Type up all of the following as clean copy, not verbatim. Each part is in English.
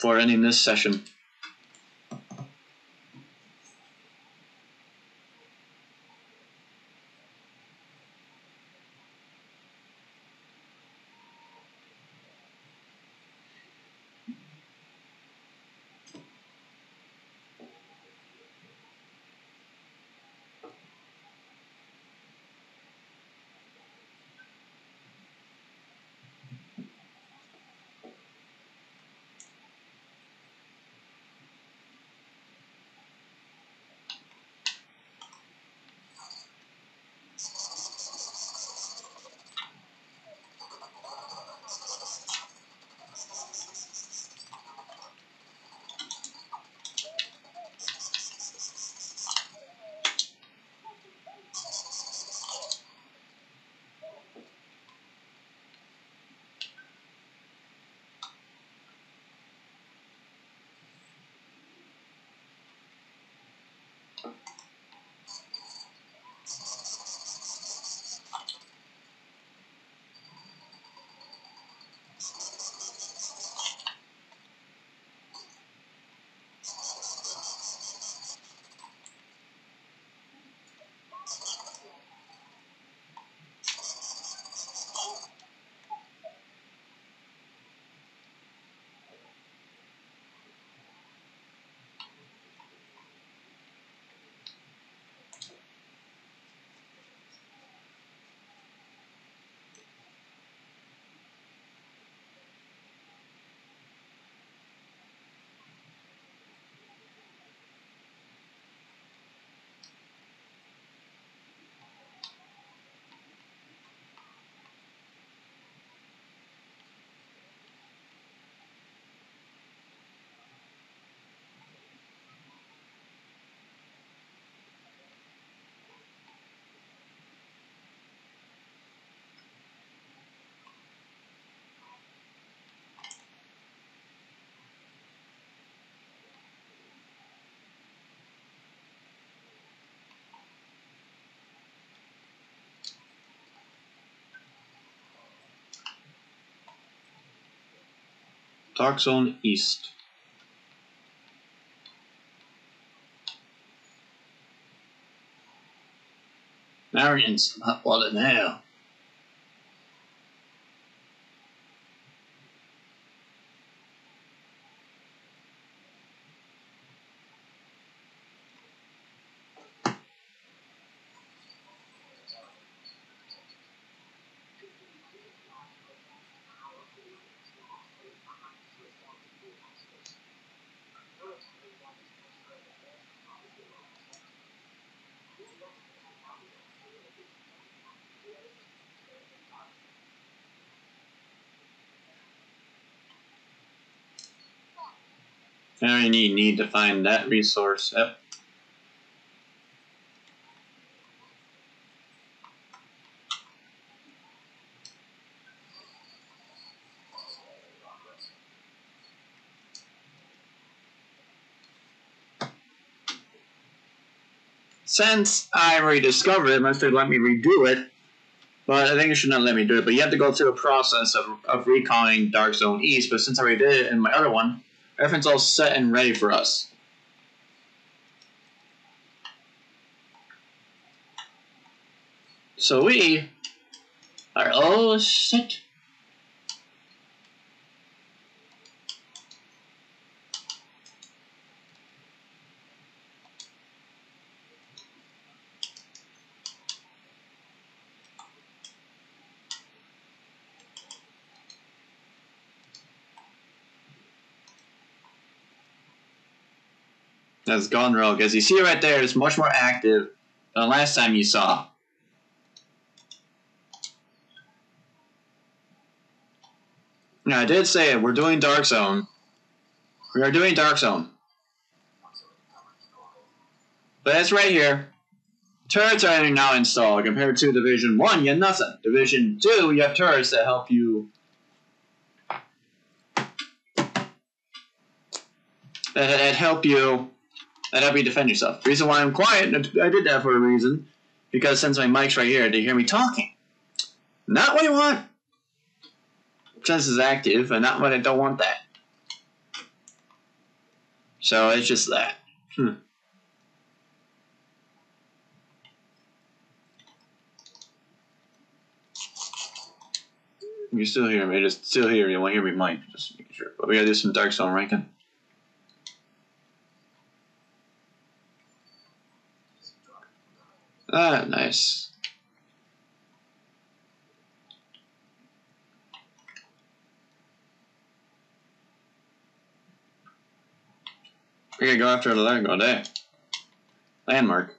for ending this session. Dark Zone East. Marions, hot water now. I need to find that resource. Yep. Since I already discovered it, must have let me redo it. But I think it should not let me do it. But you have to go through a process of recalling Dark Zone East. But since I already did it in my other one, everything's all set and ready for us. So we are all set. That's gone rogue. As you see right there, it's much more active than the last time you saw. Now, I did say it. We're doing Dark Zone. We are doing Dark Zone. But it's right here. Turrets are now installed. Compared to Division 1, you have nothing. Division 2, you have turrets that help you... That help you defend yourself. The reason why I'm quiet, I did that for a reason. Because since my mic's right here, they hear me talking. Not what I want. Since it's active, and not what I don't want that. So it's just that. You still hear me? Just still hear me. You won't hear me, Mike. Just making sure. But we gotta do some Dark Zone ranking. Ah, nice. We gotta go after the landmark.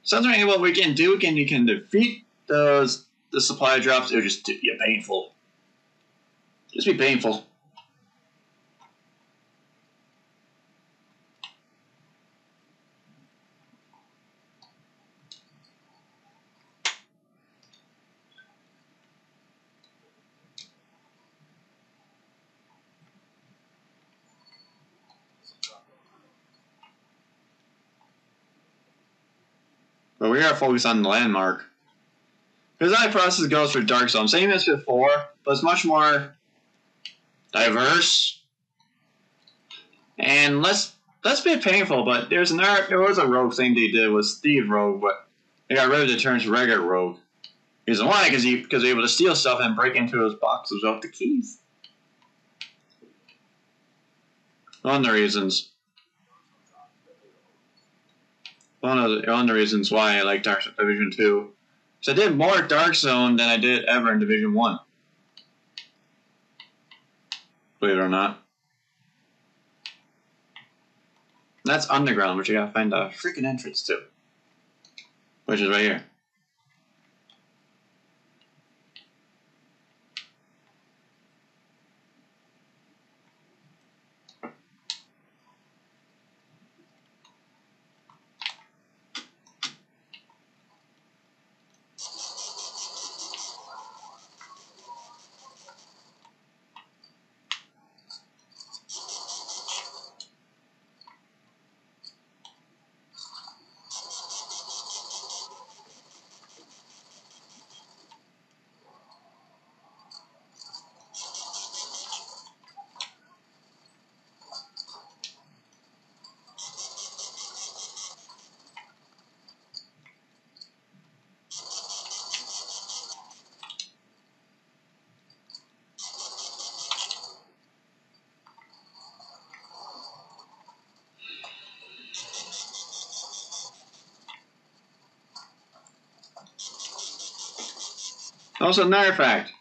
Sounds like what we can do. You can defeat the supply drops. It would just be painful. Just be painful. But we gotta focus on the landmark. Because that process goes for Dark Zone. Same as before, but it's much more diverse. And less be painful, but there was a rogue thing they did with Steve Rogue, but they got rid of the terms regular rogue. Reason why? Because they're able to steal stuff and break into those boxes without the keys. One of the reasons why I like Dark Zone Division 2. So I did more Dark Zone than I did ever in Division 1. Believe it or not. And that's underground, which you gotta find a freaking entrance to. Which is right here. Also, another fact.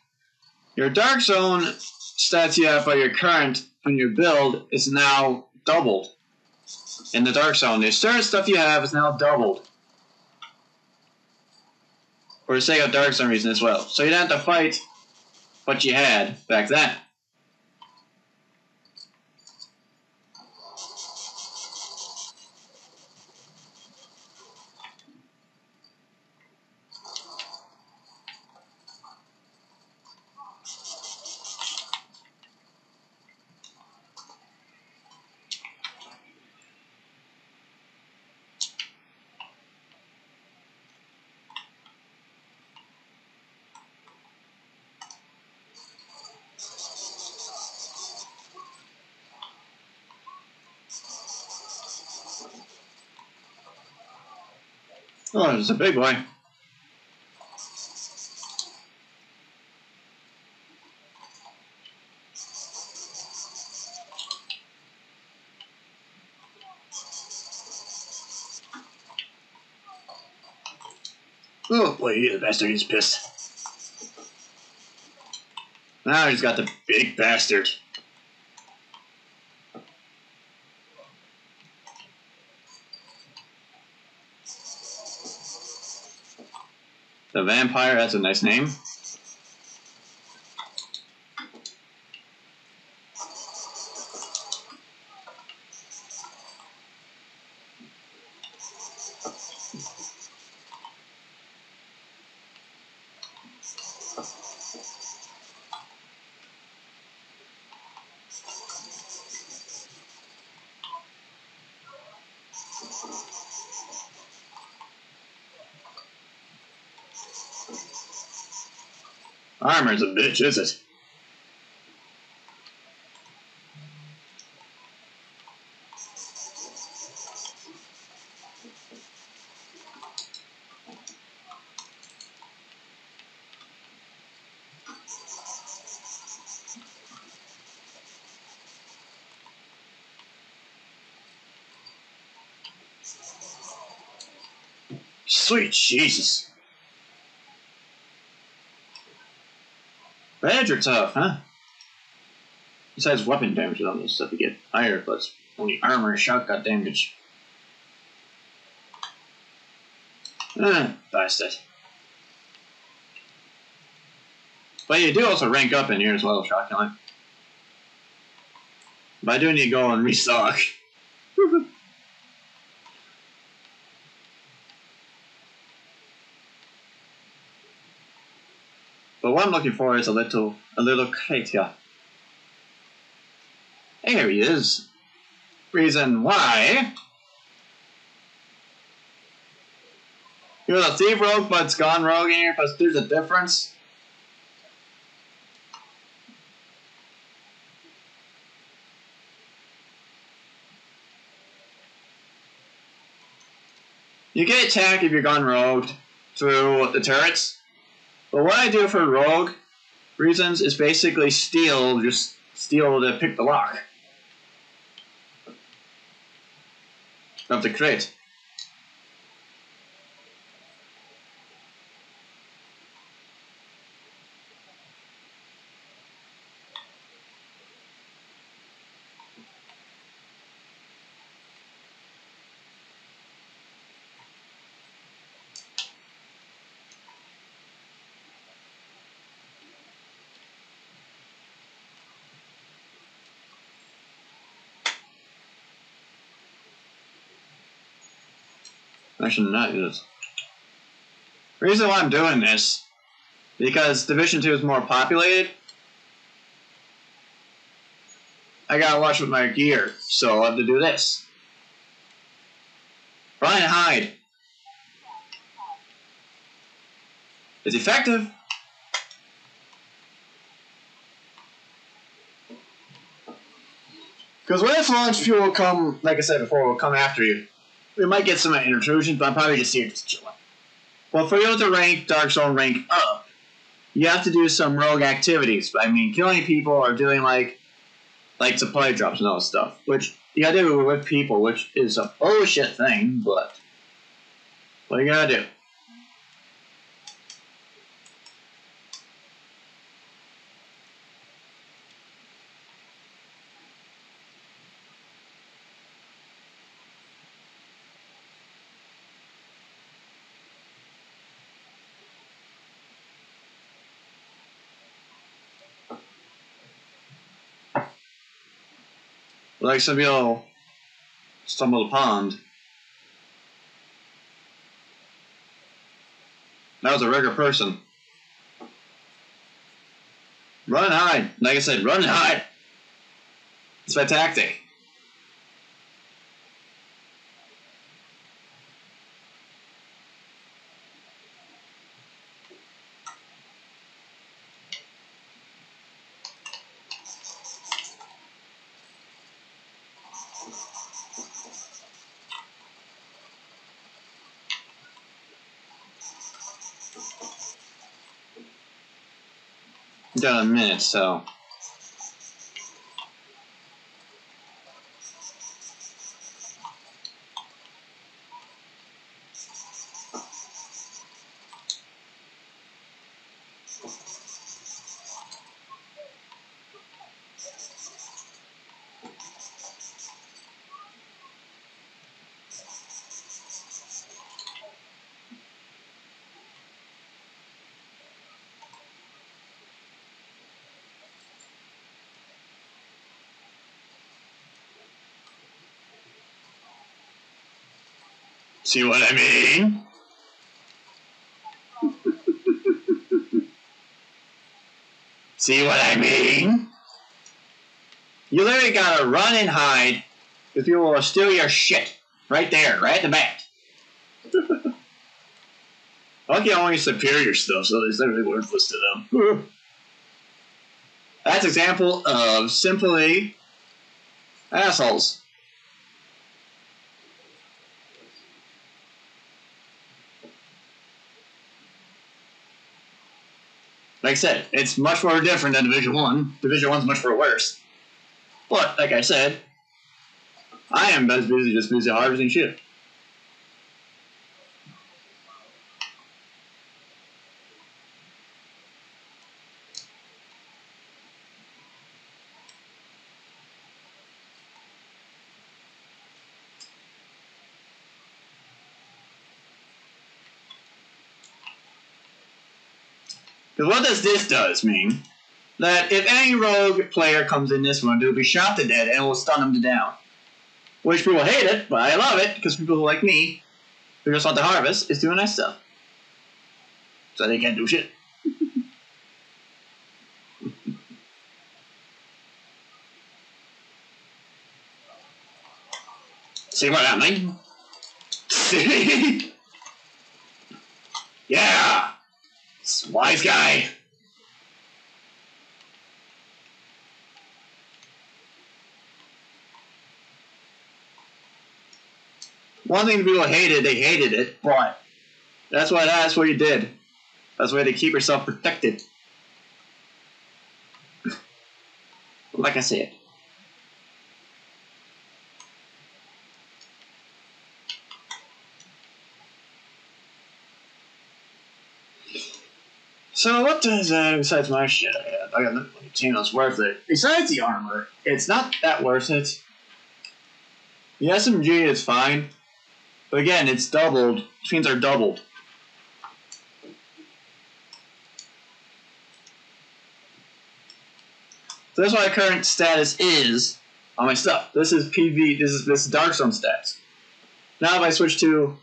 Your Dark Zone stats you have by your current on your build is now doubled. In the Dark Zone, the certain stuff you have is now doubled. For the sake of Dark Zone reason as well. So you don't have to fight what you had back then. Oh, it's a big boy. Oh boy, the bastard, he's pissed. Now he's got the big bastard. The vampire, that's a nice name. Armor's a bitch, is it? Sweet Jesus. Badge are tough, huh? Besides weapon damage on this stuff, you get higher, but only armor and shotgun damage. Bastard. But you do also rank up in here as well, shockingly. But I do need to go and restock. But what I'm looking for is a little crate here. Here he is. Reason why. You're a thief rogue, but it's gone rogue in here, but there's a difference. You get attacked if you're gone rogue through the turrets. But what I do for rogue reasons is basically steal, just steal to pick the lock of the crate. Actually, not this. The reason why I'm doing this, because Division 2 is more populated, I gotta watch with my gear, so I have to do this. Run and hide. It's effective. Because when it's launch fuel will come, like I said before, will come after you. We might get some intrusions, but I'm probably just here just chilling. Well, for you to rank Dark Zone rank up, you have to do some rogue activities. I mean, killing people or doing like supply drops and all that stuff, which you gotta do with people, which is a bullshit thing, but what you gotta do? Like some people stumbled upon. That was a regular person. Run and hide. Like I said, run and hide. It's my tactic. Done in a minute, so. See what I mean? See what I mean? You literally gotta run and hide if you will steal your shit. Right there, right at the back. Okay, only superior stuff, so it's literally worthless to them. That's an example of simply assholes. Like I said, it's much more different than Division 1. Division 1's much more worse. But, like I said, I am best busy just busy harvesting shit. Because what this does mean? That if any rogue player comes in this one, they'll be shot to death and it will stun them to down. Which people hate it, but I love it, because people like me, who just want to harvest, is doing that stuff. So they can't do shit. See what I mean? See? Yeah! Wise guy. One thing people hated, they hated it, but that's what you did. That's the way to keep yourself protected. Like I said. So what does, besides my shit I got the that's worth it. Besides the armor, it's not that worth it. The SMG is fine. But again, it's doubled. Machines are doubled. So that's what my current status is on my stuff. This is PV, this is Dark Zone stats. Now if I switch to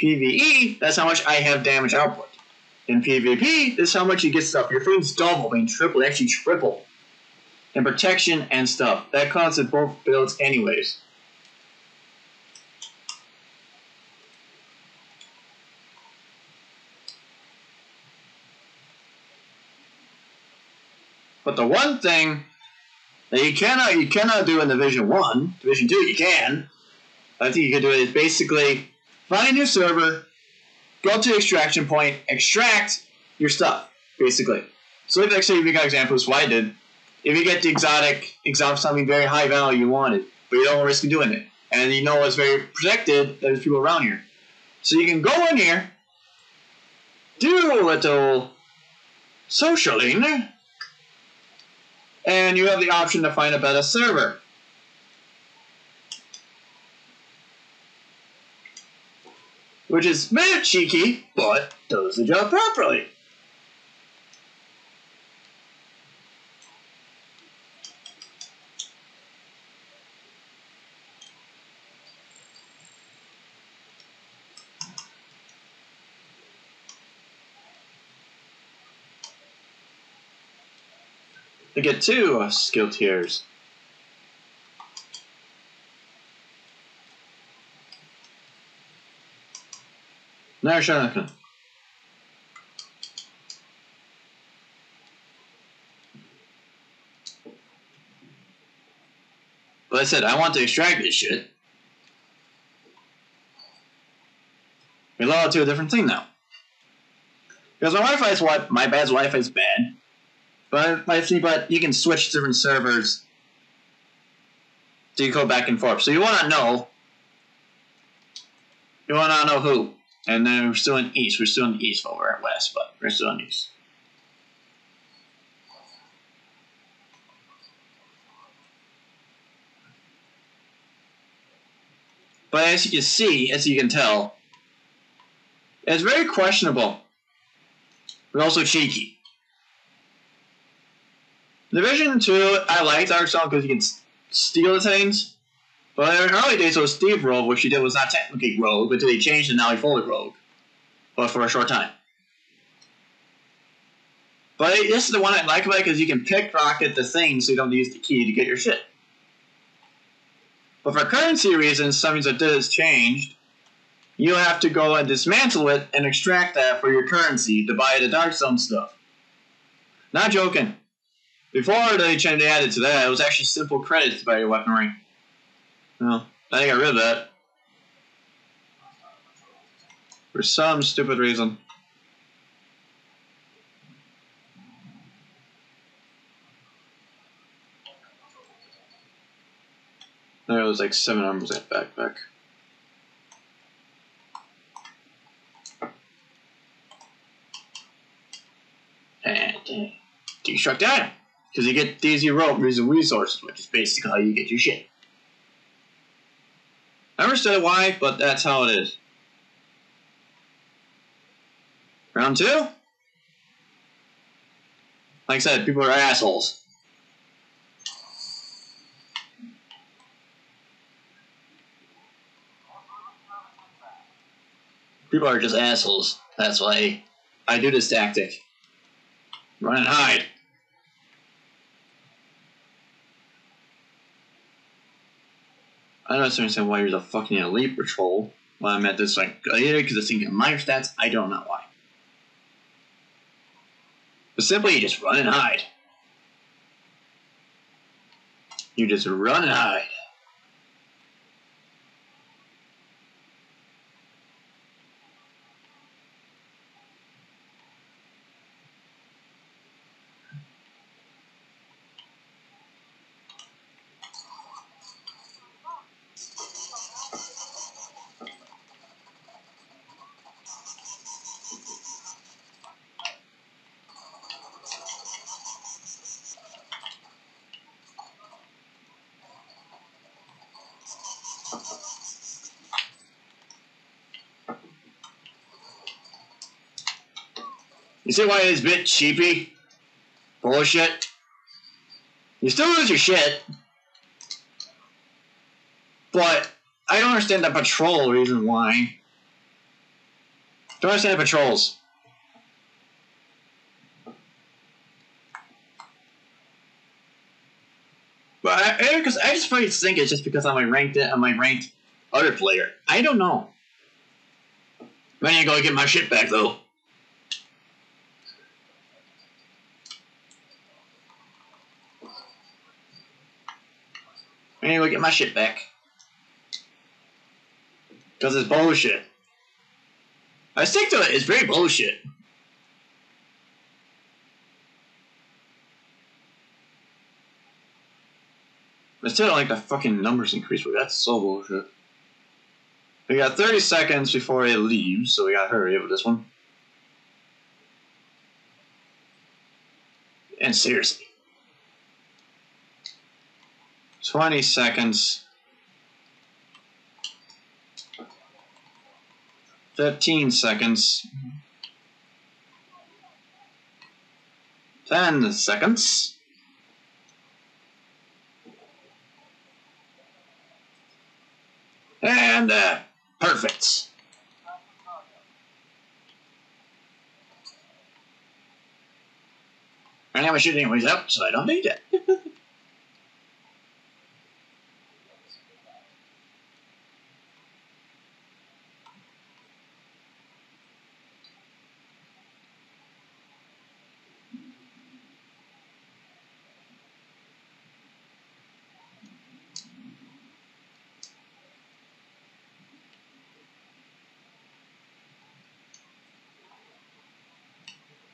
PvE, that's how much I have damage output. In PvP, this is how much you get stuff. Your frames double, I mean triple, actually triple. In protection and stuff. That counts in both builds anyways. But the one thing that you cannot do in Division 1, Division 2 you can. I think you can do it is basically find a new server, go to the extraction point, extract your stuff, basically. So if actually if you got examples what I did, if you get the exotic something very high value you wanted, but you don't risk doing it. And you know it's very protected, there's people around here. So you can go in here, do a little socialing, and you have the option to find a better server. Which is a bit cheeky, but does the job properly. They get 2 skill tiers. Now Shanakan. But I said I want to extract this shit. We load to a different thing now. Because my Wi-Fi is what? My bad's Wi-Fi is bad. But you can switch different servers. So you go back and forth. So you want to know. You want to know who. And then we're still in East. We're still in the East while we're at West, but we're still in East. But as you can see, as you can tell, it's very questionable. But also cheeky. Division 2, I like Dark Zone because you can steal the things. But in early days, it was Steve Rogue, which he did was not technically Rogue, until he changed and now he fully Rogue. But for a short time. But this is the one I like about it because you can pickpocket the thing so you don't use the key to get your shit. But for currency reasons, something that has changed. You have to go and dismantle it and extract that for your currency to buy the Dark Zone stuff. Not joking. Before they added to that, it was actually simple credits to buy your weaponry. Well, I got rid of that. For some stupid reason. There was like 7 armors in that backpack. And destruct item. Because you get these resources, which is basically how you get your shit. I never understood why, but that's how it is. Round 2? Like I said, people are assholes. People are just assholes. That's why I do this tactic. Run and hide. I don't understand why you're a fucking elite patrol. When I'm at this like because it's thinking minor stats. I don't know why. But simply, you just run and hide. You just run and hide. You see why it's a bit cheapy? Bullshit. You still lose your shit. But I don't understand the patrol reason why. Don't understand the patrols. But because I just probably think it's just because I'm a ranked other player. I don't know. I need to go get my shit back though. I need to go get my shit back. Because it's bullshit. I stick to it. It's very bullshit. I still don't like the fucking numbers increase. That's so bullshit. We got 30 seconds before it leaves, so we gotta hurry up with this one. And seriously. 20 seconds. 15 seconds. 10 seconds. And, perfect. Right now my shit anyways out, so I don't need it.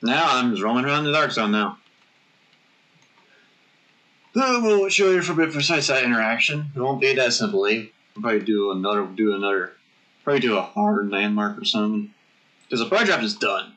Now I'm just roaming around the dark zone now. We'll show you for a bit precise that interaction. It won't be that simple. We'll probably do another, probably do a hard landmark or something. Because the bar drop is done.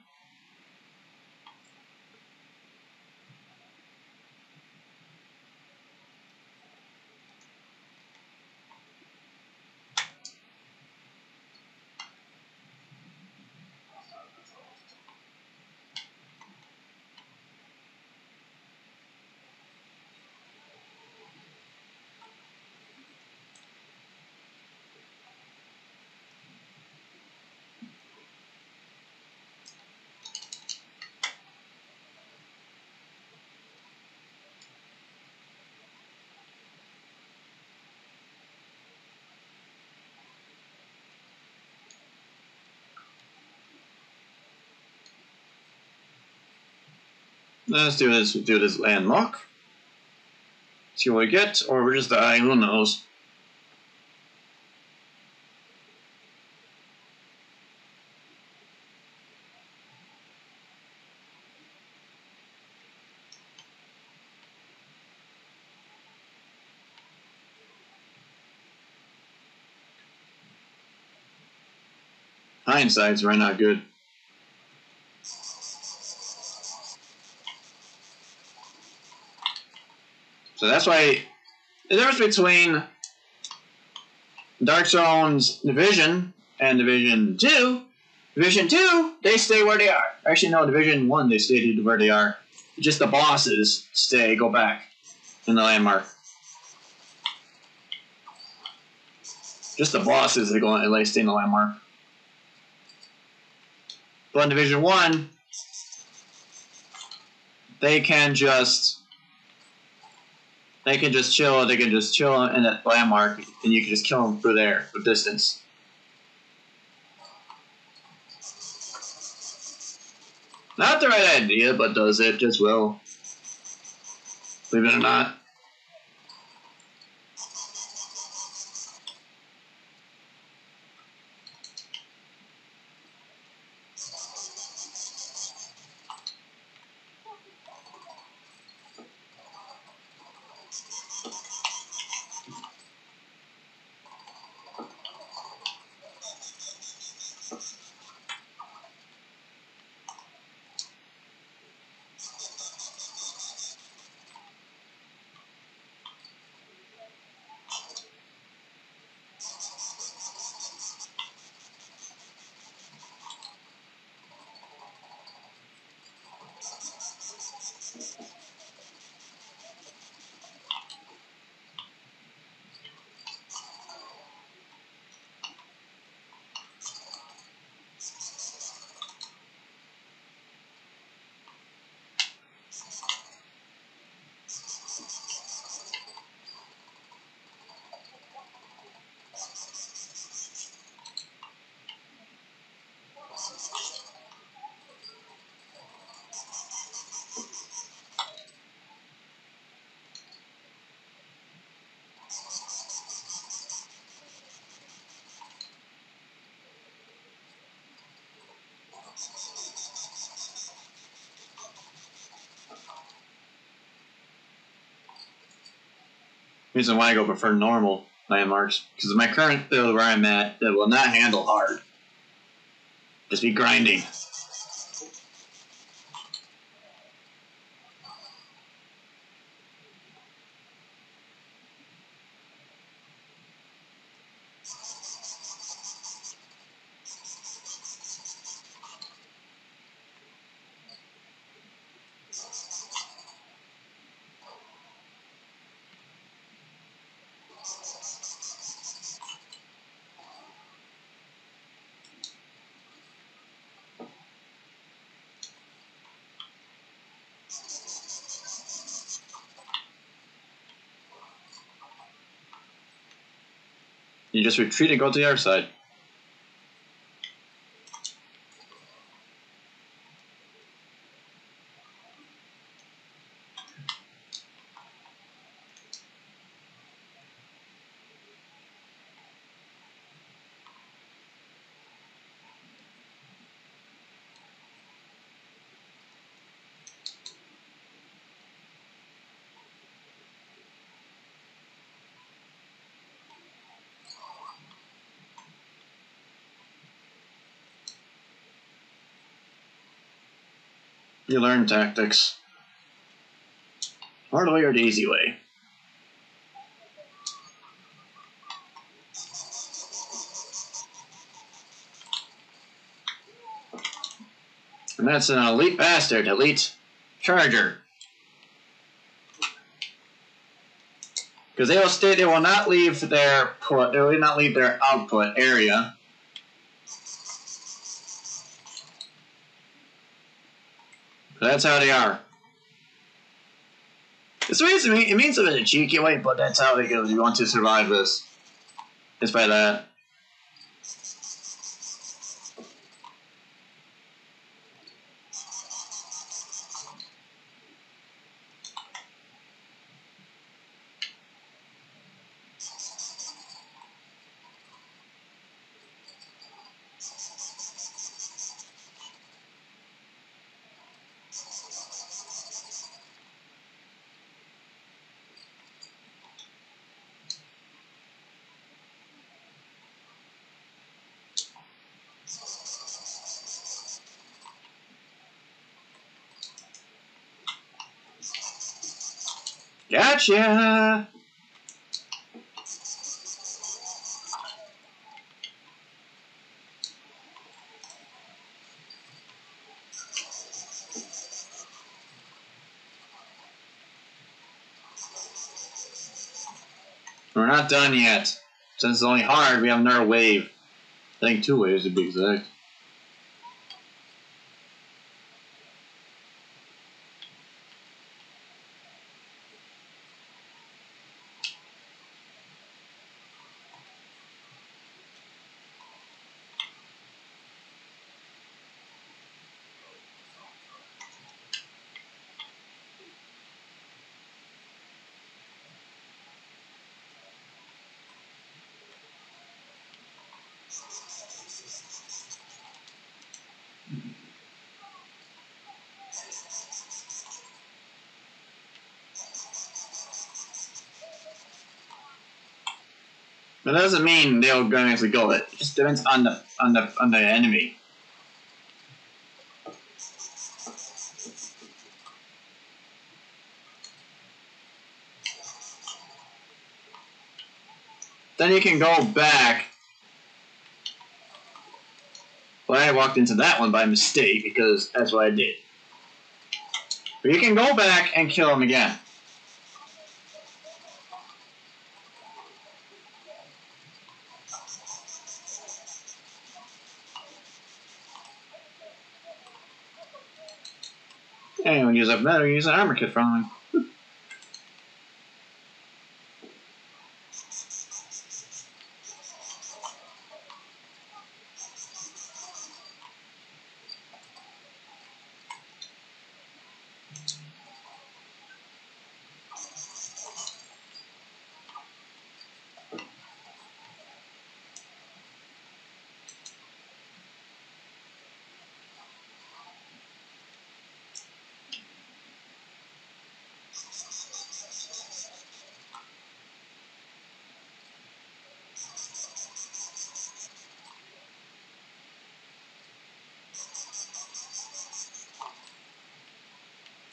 Let's do this. We'll do this landmark. See what we get, or we're just dying. Who knows? Hindsight's right not good. So that's why the difference between Dark Zone's Division and Division 2, Division 2, they stay where they are. Actually, no, Division 1, they stayed where they are. Just the bosses go back in the landmark. Just the bosses that go and stay in the landmark. But in Division 1, they can just chill. They can just chill in that landmark, and you can just kill them through there with distance. Not the right idea, but does it just will. Believe it or not. Reason why I go prefer normal landmarks, because my current build where I'm at, that will not handle hard. Just be grinding. You just retreat and go to the other side. You learn tactics. Hard way or the easy way. And that's an elite bastard, elite charger. Because they will not leave their they will not leave their output area. That's how they are. It means a bit of cheeky way, but that's how it goes. You want to survive this. Just by that. Gotcha! We're not done yet. Since it's only hard, we have another wave. I think 2 waves to be exact. That doesn't mean they'll go actually go. It just depends on the enemy. Then you can go back. Well, I walked into that one by mistake because that's what I did. But you can go back and kill him again. Anyone use an armor kit from him.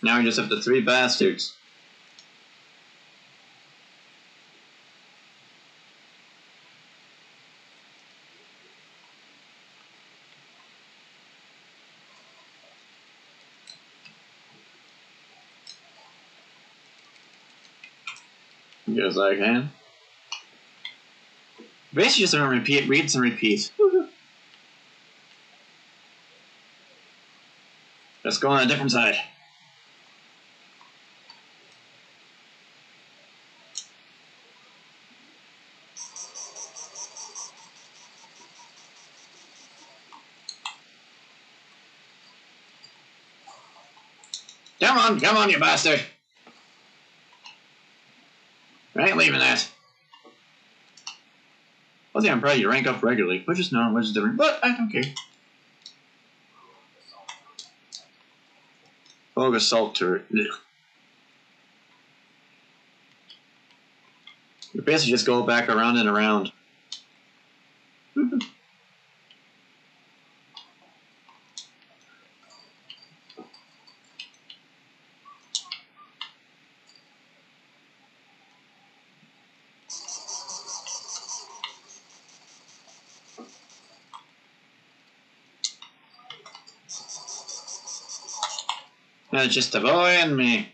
Now we just have the 3 bastards. As I can. Basically just repeat, read and repeat. Let's go on a different side. Come on, you bastard! I ain't leaving that. Well, I'm proud you rank up regularly, which is normal, which is different, but I don't care. Rogue assault turret. Ugh. You basically just go back around and around. That's just avoiding me.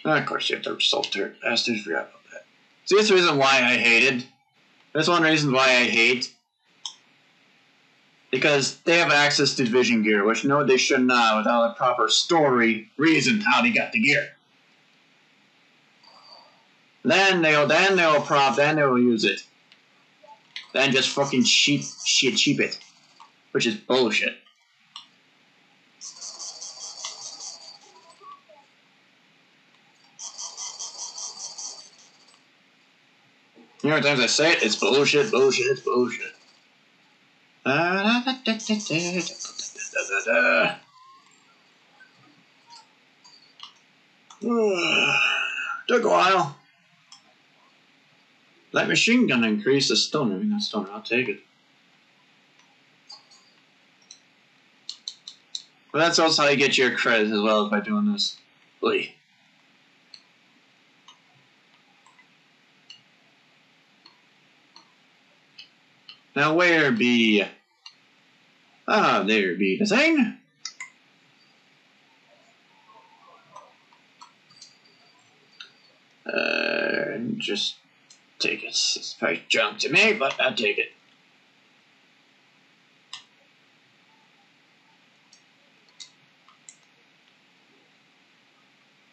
Of course, you have to assault turret. I still forgot about that. See, that's the reason why I hated. That's one reason why I hate. Because they have access to Division gear, which no, they should not, without a proper story reason how they got the gear. Then they'll use it. Then just fucking cheap it, which is bullshit. You know how many times I say it? It's bullshit, it's bullshit. Took a while. Light machine gun increase the stunner. Not stunner, I'll take it. But that's also how you get your credits as well as by doing this. Oi. Now where be... Ah, there be the thing. Just take it. It's probably junk to me, but I'll take it.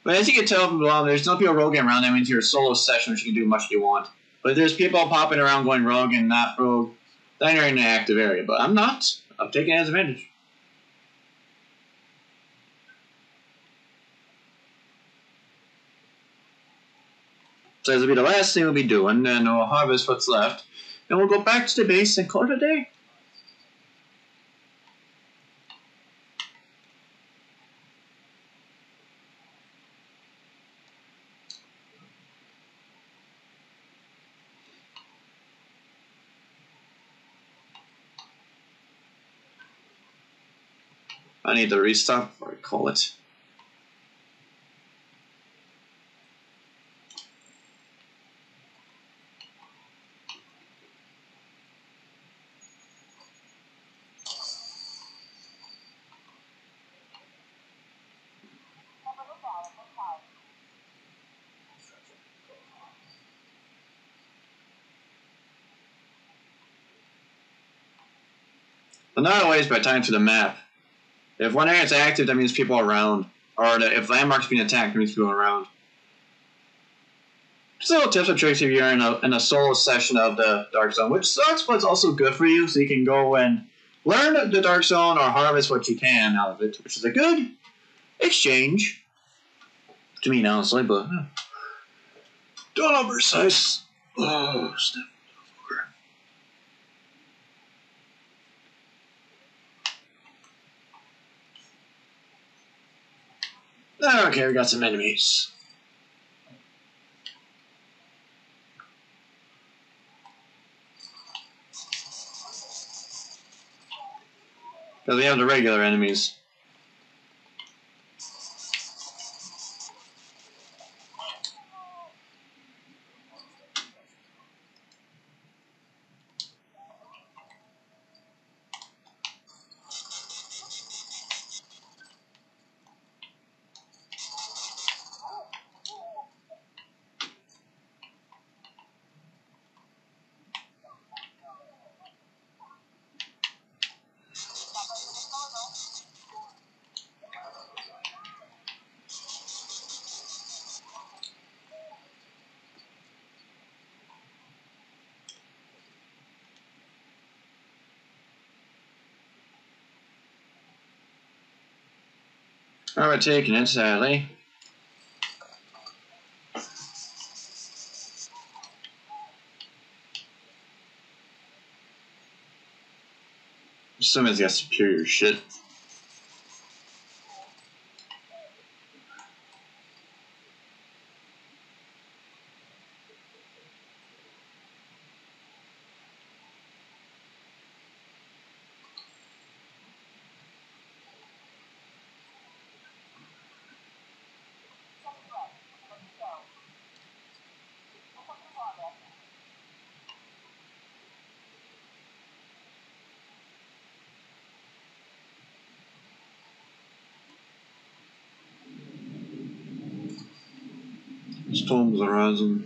But as you can tell from below, there's no people roguing around. That means you're a solo session, which you can do much you want. But if there's people popping around going rogue and not rogue, then you're in an active area. But I'm not. I'm taking it as advantage. So this will be the last thing we'll be doing, and we'll harvest what's left. And we'll go back to the base and call it a day. I need to restart before I call it. Another way is by time to the map. If one area is active, that means people are around. Or if landmarks being attacked, that means people are around. Just little tips and tricks if you're in a solo session of the Dark Zone, which sucks, but it's also good for you, so you can go and learn the Dark Zone or harvest what you can out of it, which is a good exchange. To me, honestly, but don't oversize. Oh, step over. Okay, we got some enemies. Because we have the regular enemies. Alright, we're taking it, sadly. Assuming he's got superior shit. Storms are rising.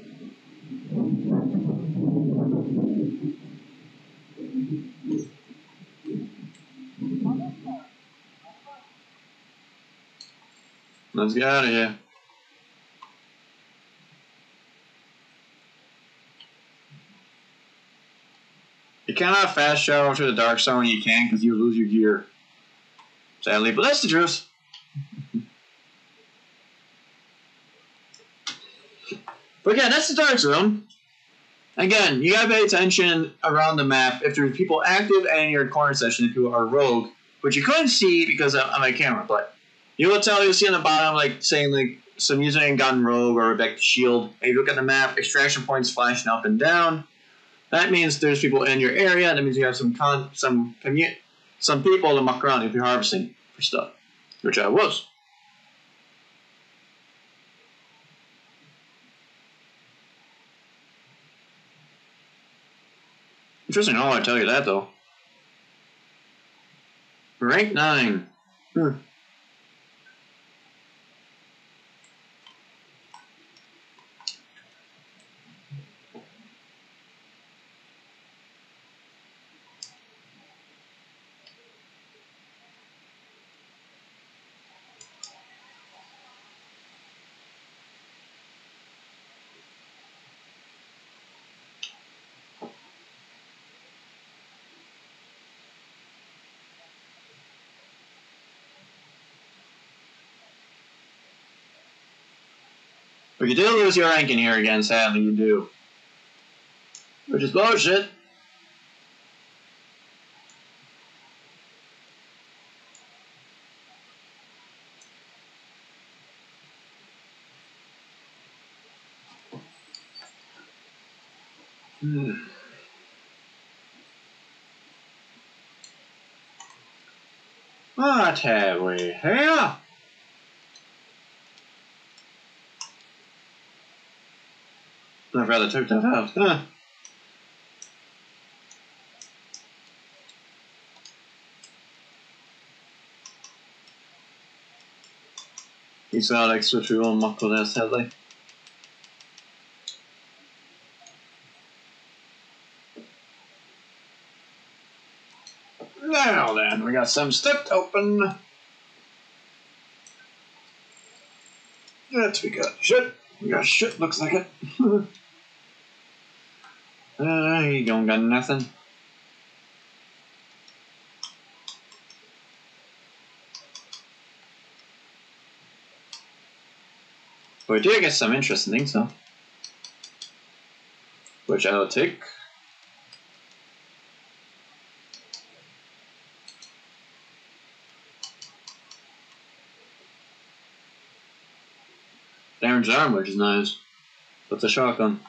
Let's get out of here. You cannot fast travel to the Dark Zone. You can because you lose your gear. Sadly, but that's the truth. But yeah, that's the Dark Zone. Again, you gotta pay attention around the map if there's people active and in your corner session if you are rogue, which you couldn't see because of my camera, but you will tell you'll see on the bottom like saying like some user ain't gotten rogue or back to shield. And if you look at the map, extraction points flashing up and down. That means there's people in your area. That means you have some people to muck around if you're harvesting for stuff, which I was. Interesting, I'll tell you that though. Rank 9. But you do lose your rank in here again, sadly you do. Which is bullshit. What have we here? I'd rather took that out. Huh. He's got extra fuel and muckle there, sadly. Now then, we got some stuff to open. Yes, we got shit. We got shit, looks like it. You don't got nothing. But we do get some interesting things, though. Which I'll take. Damage arm, which is nice. With the shotgun.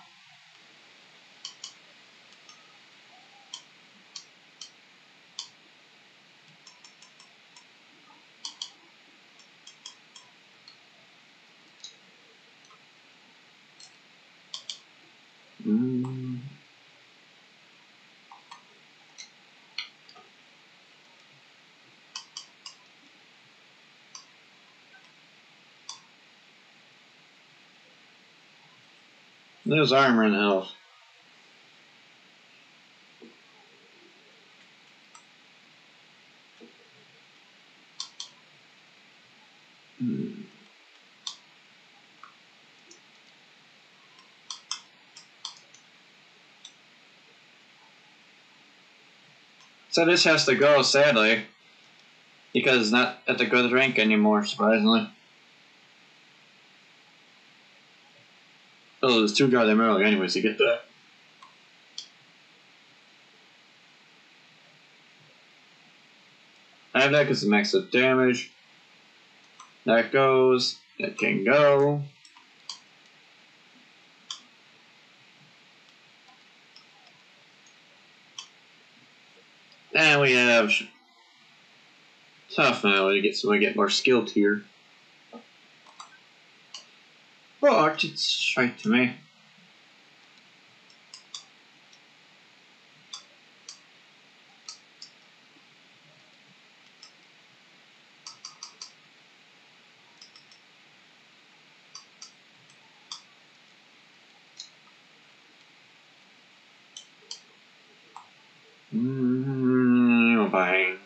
There's armor and health. So this has to go, sadly. Because it's not at the good rank anymore, surprisingly. Oh, there's 2 goddamn early anyways to get that. I have that because it max up damage. That goes. That can go. And we have tough now to get so we get more skill tier. But it's straight to me. Bang.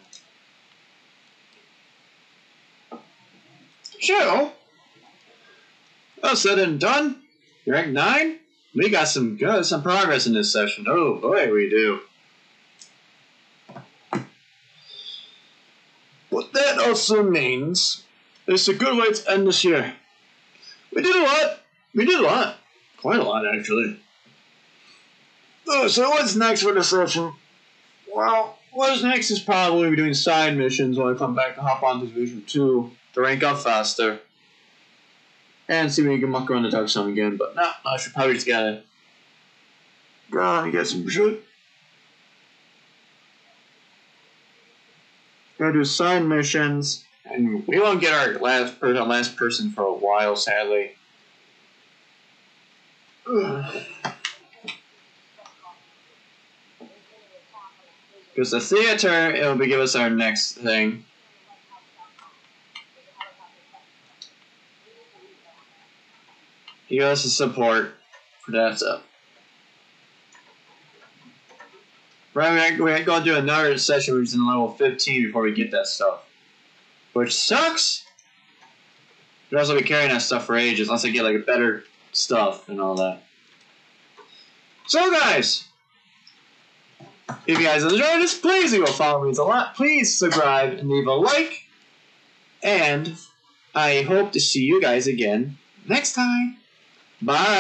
So, all said and done. Rank 9. We got some progress in this session. Oh boy, we do. What that also means it's a good way to end this year. We did a lot. We did a lot. Quite a lot, actually. Oh, so what's next for the session? Well, what's next is probably doing side missions when I come back to hop on Division 2 to rank up faster. And see if we can muck around the dark zone again. But no, I should probably just gotta go and get some shit. Gotta do side missions. And we won't get our last person for a while, sadly. Because the theater, it will give us our next thing. Give us the support for that stuff. Right, we're going to do another session which is in level 15 before we get that stuff. Which sucks! But also be carrying that stuff for ages unless I get like a better stuff and all that. So guys, if you guys enjoyed this, please leave a follow, means a lot. Please subscribe and leave a like. And I hope to see you guys again next time. Bye!